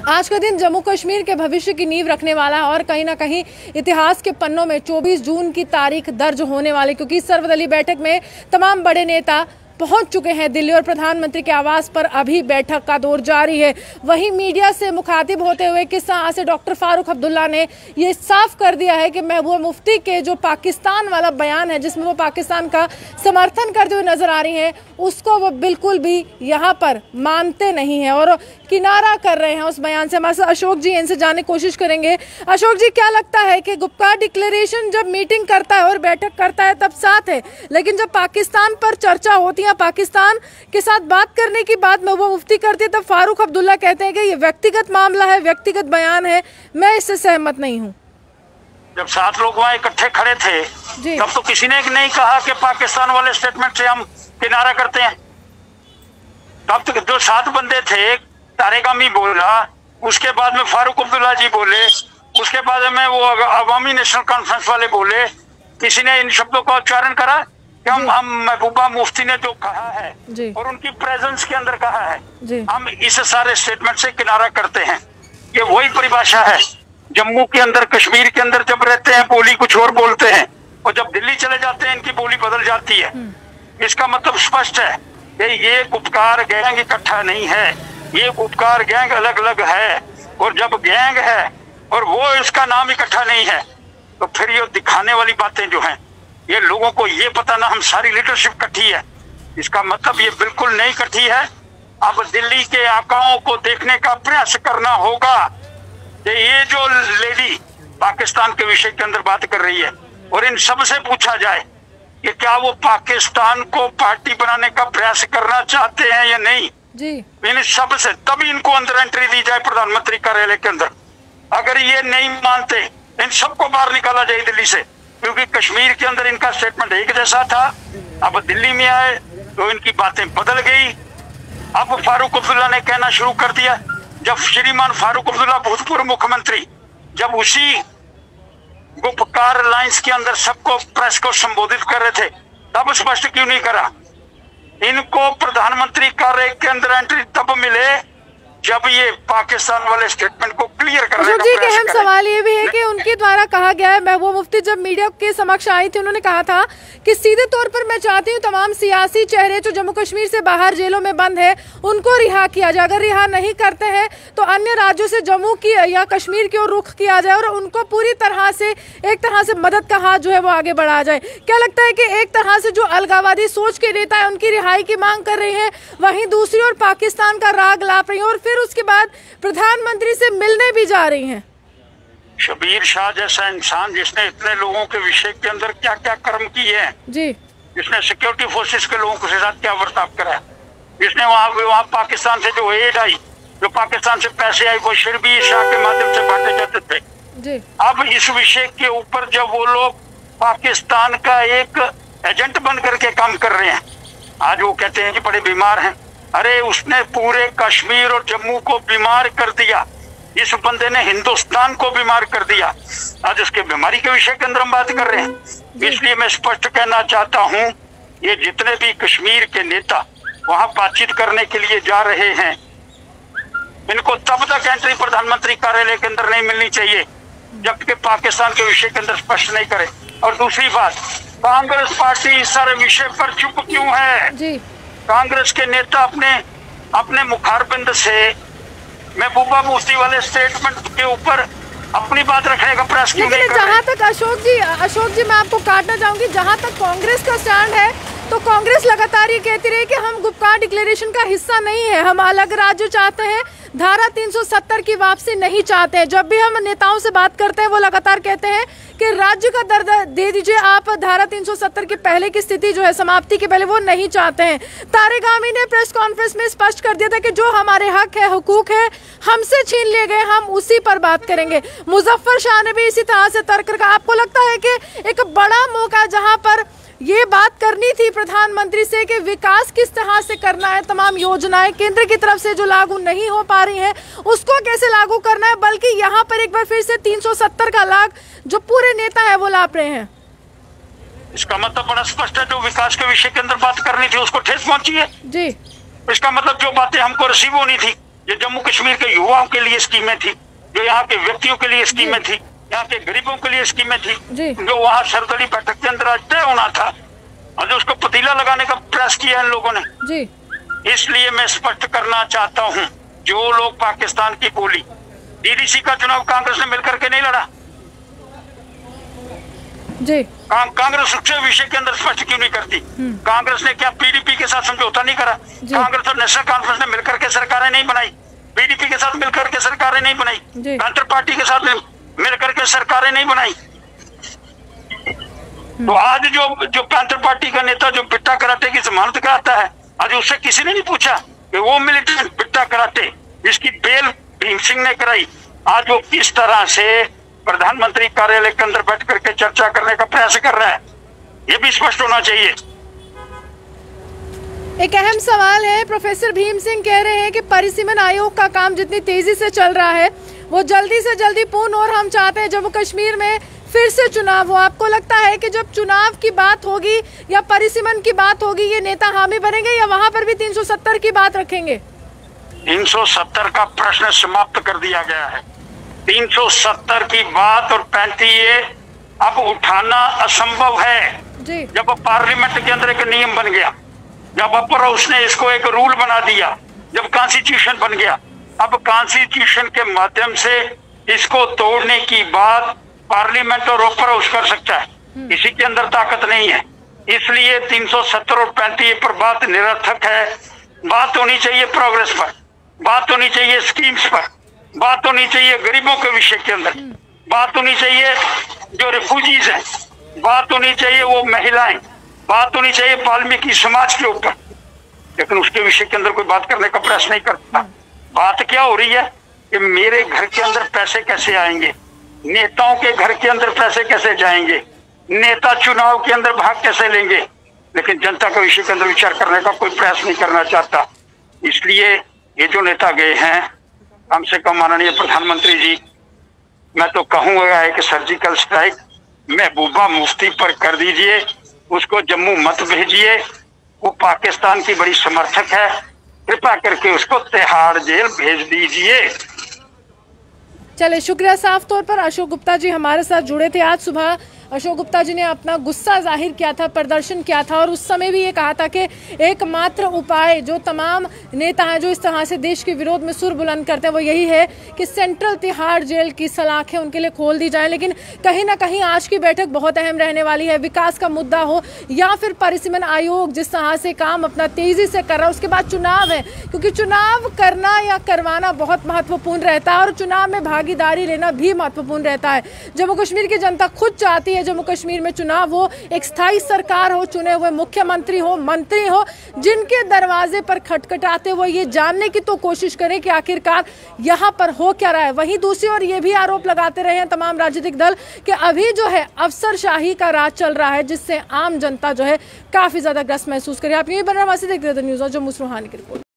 आज का दिन जम्मू कश्मीर के भविष्य की नींव रखने वाला है और कहीं ना कहीं इतिहास के पन्नों में 24 जून की तारीख दर्ज होने वाली, क्योंकि सर्वदलीय बैठक में तमाम बड़े नेता पहुंच चुके हैं दिल्ली और प्रधानमंत्री के आवास पर अभी बैठक का दौर जारी है। वहीं मीडिया से मुखातिब होते हुए किस तरह से डॉक्टर फारूक अब्दुल्ला ने ये साफ कर दिया है कि महबूबा मुफ्ती के जो पाकिस्तान वाला बयान है जिसमें वो पाकिस्तान का समर्थन करते हुए नजर आ रही हैं, उसको वो बिल्कुल भी यहाँ पर मानते नहीं हैं और किनारा कर रहे हैं उस बयान से। हमारे साथ अशोक जी, इनसे जानने की कोशिश करेंगे। अशोक जी, क्या लगता है कि गुप्कार डिक्लेरेशन जब मीटिंग करता है और बैठक करता है तब साथ है, लेकिन जब पाकिस्तान पर चर्चा होती है, पाकिस्तान के साथ बात करने की बात महबूबा मुफ्ती करती है, तब फारूक अब्दुल्ला कहते हैं कि ये व्यक्तिगत मामला है, व्यक्तिगत बयान है, मैं इससे सहमत नहीं हूँ। जब 7 लोग वहाँ इकट्ठे खड़े थे तब तो किसी ने नहीं कहा कि पाकिस्तान वाले स्टेटमेंट से हम किनारा करते हैं। तब तो जो 7 बंदे थे, तारिक अमी बोला, उसके बाद में फारूक अब्दुल्ला जी बोले, उसके बाद में वो अवामी नेशनल कॉन्फ्रेंस वाले बोले, किसी ने इन शब्दों का उच्चारण करा कि हम महबूबा मुफ्ती ने जो कहा है और उनकी प्रेजेंस के अंदर कहा है, हम इस सारे स्टेटमेंट से किनारा करते हैं। ये वही परिभाषा है। जम्मू के अंदर, कश्मीर के अंदर जब रहते हैं बोली कुछ और बोलते हैं और जब दिल्ली चले जाते हैं इनकी बोली बदल जाती है। इसका मतलब स्पष्ट है कि ये गुप्कार गैंग इकट्ठा नहीं है, ये गुप्कार गैंग अलग अलग है। और जब गैंग है और वो इसका नाम इकट्ठा नहीं है तो फिर ये दिखाने वाली बातें जो हैं, ये लोगों को ये पता ना हम सारी लीडरशिप इकट्ठी है, इसका मतलब ये बिल्कुल नहीं इकट्ठी है। अब दिल्ली के आकाओं को देखने का प्रयास करना होगा कि ये जो लेडी पाकिस्तान के विषय के अंदर बात कर रही है और इन सब से पूछा जाए कि क्या वो पाकिस्तान को पार्टी बनाने का प्रयास करना चाहते हैं या नहीं जी। इन सब से तभी इनको अंदर एंट्री दी जाए प्रधानमंत्री कार्यालय के अंदर। अगर ये नहीं मानते, इन सबको बाहर निकाला जाए दिल्ली से, क्योंकि कश्मीर के अंदर इनका स्टेटमेंट एक जैसा था। अब दिल्ली में आए तो इनकी बातें बदल गई। अब फारूक अब्दुल्ला ने कहना शुरू कर दिया, जब श्रीमान फारूक अब्दुल्ला भूतपूर्व मुख्यमंत्री जब उसी गुप्कार अलायंस के अंदर सबको प्रेस को संबोधित कर रहे थे, तब स्पष्ट क्यों नहीं करा? इनको प्रधानमंत्री कार्यालय के अंदर एंट्री तब मिले जब ये पाकिस्तान वाले स्टेटमेंट को क्लियर करने का प्रयास अहम सवाल ये भी है कि उनके द्वारा कहा गया है, महबूबा मुफ्ती जब मीडिया के समक्ष आई थी उन्होंने कहा था कि सीधे तौर पर मैं चाहती हूँ तमाम सियासी चेहरे जो जम्मू कश्मीर से बाहर जेलों में बंद है उनको रिहा किया जाए। अगर रिहा नहीं करते हैं तो अन्य राज्यों से जम्मू की या कश्मीर की ओर रुख किया जाए और उनको पूरी तरह से एक तरह से मदद का हाथ जो है वो आगे बढ़ाया जाए। क्या लगता है कि एक तरह से जो अलगाववादी सोच के नेता है उनकी रिहाई की मांग कर रही है, वहीं दूसरी ओर पाकिस्तान का राग लाप रही है और फिर उसके बाद प्रधानमंत्री से मिलने भी जा रही हैं। शबीर शाह जैसा इंसान जिसने इतने लोगों के विषय के अंदर क्या क्या कर्म किए हैं जी, जिसने सिक्योरिटी फोर्सेस के लोगों के साथ क्या बर्ताव करा, जिसने वहाँ पाकिस्तान से जो एड आई, जो पाकिस्तान से पैसे आई, वो शर्बीर शाह के माध्यम से बांटे जाते थे जी। अब इस विषय के ऊपर जब वो लोग पाकिस्तान का एक एजेंट बन करके काम कर रहे हैं, आज वो कहते हैं कि बड़े बीमार हैं। अरे उसने पूरे कश्मीर और जम्मू को बीमार कर दिया, इस बंदे ने हिंदुस्तान को बीमार कर दिया। आज उसके बीमारी के विषय के अंदर हम बात कर रहे हैं। इसलिए मैं स्पष्ट कहना चाहता हूँ, ये जितने भी कश्मीर के नेता वहाँ बातचीत करने के लिए जा रहे हैं, इनको तब तक एंट्री प्रधानमंत्री कार्यालय के अंदर नहीं मिलनी चाहिए जब तक पाकिस्तान के विषय के अंदर स्पष्ट नहीं करे। और दूसरी बात, कांग्रेस पार्टी इस सारे विषय पर चुप क्यों है जी? कांग्रेस के नेता अपने मुखारबिंद से महबूबा मुफ्ती वाले स्टेटमेंट के ऊपर अपनी बात रखने का प्रयास क्यों नहीं कर रहे? जहाँ तक अशोक जी मैं आपको काटना चाहूंगी, जहाँ तक कांग्रेस का स्टैंड है तो कांग्रेस लगातार ये कहती रही कि हम गुप्कार डिक्लेरेशन का हिस्सा नहीं है, हम अलग राज्य चाहते हैं, धारा 370 की वापसी नहीं चाहते हैं। जब भी हम नेताओं से बात करते हैं वो लगातार कहते हैं कि राज्य का दर्द दे दीजिए आप, धारा 370 के पहले की स्थिति जो है समाप्ति के पहले वो नहीं चाहते हैं। तारिक अमी ने प्रेस कॉन्फ्रेंस में स्पष्ट कर दिया था कि जो हमारे हक है, हुकूक है, हमसे छीन लिए गए, हम उसी पर बात करेंगे। मुजफ्फर शाह ने भी इसी तरह से तर्क रखा। आपको लगता है कि एक बड़ा मौका जहां पर ये बात करनी थी प्रधानमंत्री से कि विकास किस तरह से करना है, तमाम योजनाएं केंद्र की तरफ से जो लागू नहीं हो पा रही हैं उसको कैसे लागू करना है, बल्कि यहाँ पर एक बार फिर से 370 का लाभ जो पूरे नेता है वो लाभ रहे हैं। इसका मतलब बड़ा स्पष्ट है, जो विकास के विषय के अंदर बात करनी थी उसको ठेस पहुंची है जी। इसका मतलब जो बातें हमको रिसीव होनी थी ये जम्मू कश्मीर के युवाओं के लिए स्कीमें थी, जो यहाँ के व्यक्तियों के लिए स्कीमें थी, यहाँ के गरीबों के लिए स्कीमें थी, जो वहाँ सर्वदलीय बैठक के अंदर तय होना था और जो उसको पतीला लगाने का प्रयास किया इन लोगों ने। इसलिए मैं स्पष्ट करना चाहता हूँ, जो लोग पाकिस्तान की बोली, डीडीसी का चुनाव कांग्रेस ने मिलकर के नहीं लड़ा जी। कांग्रेस उसके विषय के अंदर स्पष्ट क्यों नहीं करती? कांग्रेस ने क्या पीडीपी के साथ समझौता नहीं करा? कांग्रेस और नेशनल कॉन्फ्रेंस ने मिलकर के सरकारें नहीं बनाई, पीडीपी के साथ मिलकर के सरकारें नहीं बनाई, पैंथर पार्टी के साथ मिलकर के सरकारें नहीं बनाई। तो आज जो पैंथर पार्टी का नेता जो पिट्टा कराटे की जमानत कराता है, आज उससे किसी ने नहीं पूछा कि वो मिलिटेंट पिट्टा कराटे जिसकी बेल भीम सिंह ने कराई, आज वो किस तरह से प्रधानमंत्री कार्यालय के अंदर बैठ करके चर्चा करने का प्रयास कर रहा है? ये भी स्पष्ट होना चाहिए। एक अहम सवाल है, प्रोफेसर भीम सिंह कह रहे हैं कि परिसीमन आयोग का काम जितनी तेजी से चल रहा है वो जल्दी से जल्दी पूर्ण, और हम चाहते हैं जम्मू कश्मीर में फिर से चुनाव हो। आपको लगता है कि जब चुनाव की बात होगी या परिसीमन की बात होगी, ये नेता हामी बनेंगे या वहां पर भी 370 की बात रखेंगे? 370 का प्रश्न समाप्त कर दिया गया है। 370 की बात और 35 अब उठाना असंभव है जी। जब पार्लियामेंट के अंदर एक नियम बन गया, जब अपर उसने इसको एक रूल बना दिया, जब कॉन्स्टिट्यूशन बन गया, अब कॉन्स्टिट्यूशन के माध्यम से इसको तोड़ने की बात पार्लियामेंट और अपर हाउस कर सकता है, किसी के अंदर ताकत नहीं है। इसलिए 370 और 35 पर बात निरर्थक है। बात होनी चाहिए प्रोग्रेस पर, बात होनी चाहिए स्कीम्स पर, बात होनी चाहिए गरीबों के विषय के अंदर, बात होनी चाहिए जो रिफ्यूजीज हैं, बात होनी चाहिए वो महिलाएं, बात होनी चाहिए वाल्मीकि समाज के ऊपर, लेकिन उसके विषय के अंदर कोई बात करने का प्रयास नहीं करता। बात क्या हो रही है कि मेरे घर के अंदर पैसे कैसे आएंगे, नेताओं के घर के अंदर पैसे कैसे जाएंगे, नेता चुनाव के अंदर भाग कैसे लेंगे, लेकिन जनता के विषय के अंदर विचार करने का कोई प्रयास नहीं करना चाहता। इसलिए ये जो नेता गए हैं, कम से कम माननीय प्रधानमंत्री जी, मैं तो कहूंगा है कि सर्जिकल स्ट्राइक महबूबा मुफ्ती पर कर दीजिए, उसको जम्मू मत भेजिए, वो पाकिस्तान की बड़ी समर्थक है, कृपा करके उसको तिहाड़ जेल भेज दीजिए। चले, शुक्रिया। साफ तौर पर अशोक गुप्ता जी हमारे साथ जुड़े थे। आज सुबह अशोक गुप्ता जी ने अपना गुस्सा जाहिर किया था, प्रदर्शन किया था, और उस समय भी ये कहा था कि एकमात्र उपाय जो तमाम नेता हैं जो इस तरह से देश के विरोध में सुर बुलंद करते हैं वो यही है कि सेंट्रल तिहाड़ जेल की सलाखें उनके लिए खोल दी जाए। लेकिन कहीं ना कहीं आज की बैठक बहुत अहम रहने वाली है। विकास का मुद्दा हो या फिर परिसीमन आयोग जिस तरह से काम अपना तेजी से कर रहा है, उसके बाद चुनाव है, क्योंकि चुनाव करना या करवाना बहुत महत्वपूर्ण रहता है और चुनाव में भागीदारी लेना भी महत्वपूर्ण रहता है। जम्मू कश्मीर की जनता खुद चाहती है जम्मू कश्मीर में चुनाव हो, एक स्थायी सरकार हो, चुने हुए मुख्यमंत्री हो, मंत्री हो, जिनके दरवाजे पर खटखटाते हुए ये जानने की तो कोशिश करें कि आखिरकार यहाँ पर हो क्या रहा है। वहीं दूसरी ओर ये भी आरोप लगाते रहे हैं तमाम राजनीतिक दल कि अभी जो है अफसरशाही का राज चल रहा है, जिससे आम जनता जो है काफी ज्यादा ग्रस्त महसूस करे। आप यही बनवासी देख रहे थे न्यूज़ और जम्मू से रूहानी की रिपोर्ट।